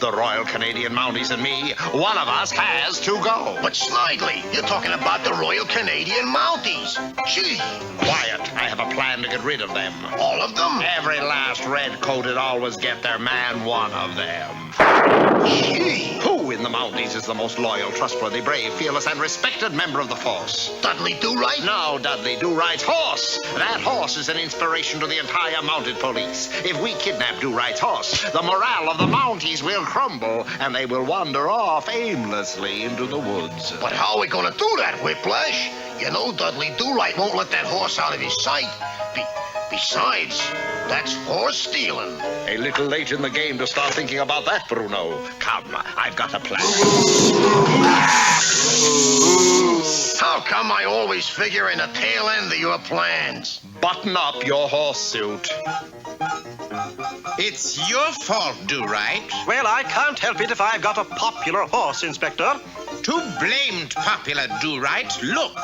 The Royal Canadian Mounties and me, one of us has to go. But Snidely, you're talking about the Royal Canadian Mounties. Gee. Quiet. I have a plan to get rid of them. All of them? Every last red-coated always get their man, one of them. Gee. Who in the Mounties is the most loyal, trustworthy, brave, fearless, and respected member of the force? Dudley Do-Right? No, Dudley Do-Right's horse. That horse is an inspiration to the entire mounted police. If we kidnap Do-Right's horse, the morale of the Mounties will crumble, and they will wander off aimlessly into the woods. But how are we going to do that, Whiplash? You know Dudley Do-Right won't let that horse out of his sight. Besides, that's horse stealing. A little late in the game to start thinking about that, Bruno. Come, I've got a plan. How come I always figure in the tail end of your plans? Button up your horse suit. It's your fault, Do-Right. Well, I can't help it if I've got a popular horse, Inspector. Too blamed popular, Do-Right. Look.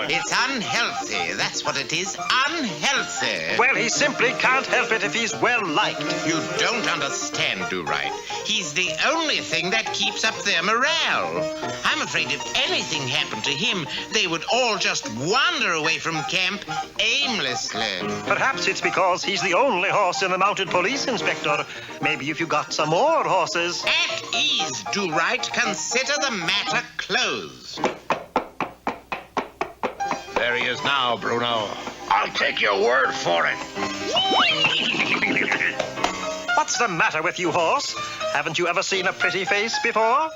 It's unhealthy. That's what it is. Unhealthy. Well, he simply can't help it if he's well-liked. You don't understand, Do-Right. He's the only thing that keeps up their morale. I'm afraid if anything happened to him, they would all just wander away from camp aimlessly. Perhaps it's because he's the only horse in the mounted police, Inspector. Maybe if you got some more horses. At ease, Do-Right. Consider the matter closed. There he is now, Bruno. I'll take your word for it. What's the matter with you, horse? Haven't you ever seen a pretty face before?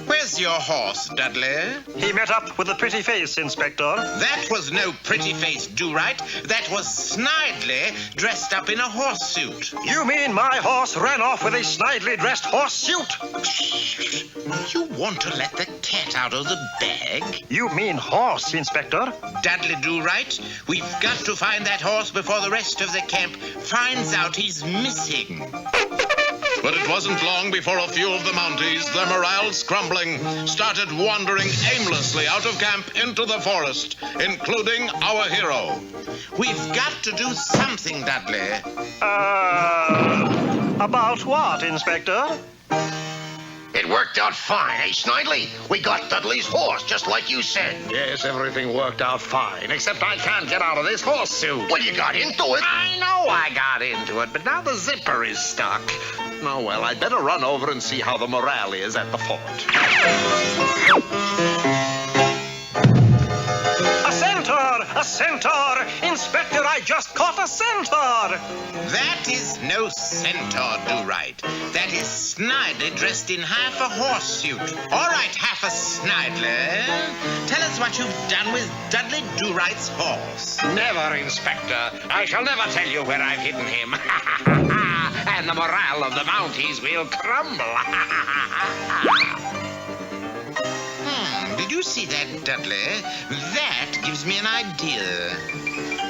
Where's your horse, Dudley? He met up with a pretty face, Inspector. That was no pretty face, Do-Right. That was Snidely dressed up in a horse suit. You mean my horse ran off with a snidely dressed horse suit? You want to let the cat out of the bag? You mean horse, Inspector? Dudley Do-Right, we've got to find that horse before the rest of the camp finds out he's missing. But it wasn't long before a few of the Mounties, their morales crumbling, started wandering aimlessly out of camp into the forest, including our hero. We've got to do something, Dudley. About what, Inspector? It worked out fine, eh, Snidely? We got Dudley's horse, just like you said. Yes, everything worked out fine, except I can't get out of this horse suit. Well, you got into it. I know I got into it, but now the zipper is stuck. Oh, well, I'd better run over and see how the morale is at the fort. A centaur! A centaur! Inspector, I just caught a centaur! That is no centaur, Do-Right. That is Snidely dressed in half a horse suit. All right, half a Snidely. Tell us what you've done with Dudley Do-Right's horse. Never, Inspector. I shall never tell you where I've hidden him. And the morale of the Mounties will crumble. Did you see that, Dudley? That gives me an idea.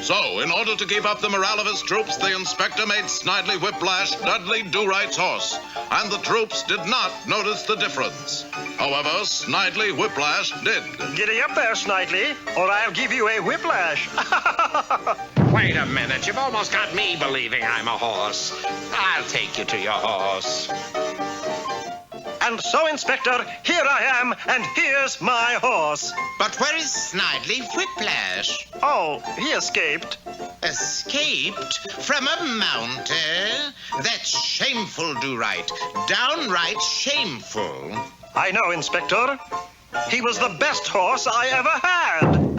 So, in order to keep up the morale of his troops, the inspector made Snidely Whiplash Dudley Do-Right's horse, and the troops did not notice the difference. However, Snidely Whiplash did. Giddy-up there, Snidely, or I'll give you a whiplash. Wait a minute. You've almost got me believing I'm a horse. I'll take you to your horse. And so, Inspector, here I am, and here's my horse. But where is Snidely Whiplash? Oh, he escaped. Escaped from a mountie? That's shameful, Do-Right. Downright shameful. I know, Inspector. He was the best horse I ever had.